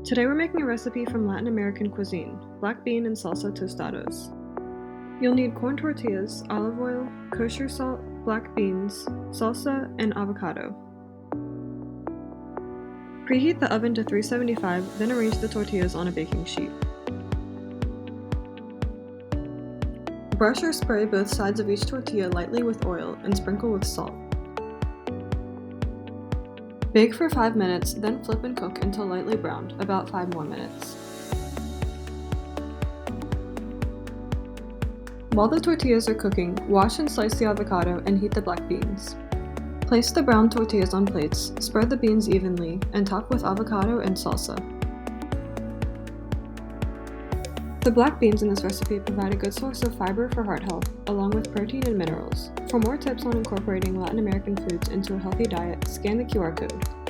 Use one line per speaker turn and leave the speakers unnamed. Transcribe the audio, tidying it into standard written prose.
Today we're making a recipe from Latin American cuisine, black bean and salsa tostados. You'll need corn tortillas, olive oil, kosher salt, black beans, salsa, and avocado. Preheat the oven to 375, then arrange the tortillas on a baking sheet. Brush or spray both sides of each tortilla lightly with oil and sprinkle with salt. Bake for 5 minutes, then flip and cook until lightly browned, about 5 more minutes. While the tortillas are cooking, wash and slice the avocado and heat the black beans. Place the browned tortillas on plates, spread the beans evenly, and top with avocado and salsa. The black beans in this recipe provide a good source of fiber for heart health, along with protein and minerals. For more tips on incorporating Latin American foods into a healthy diet, scan the QR code.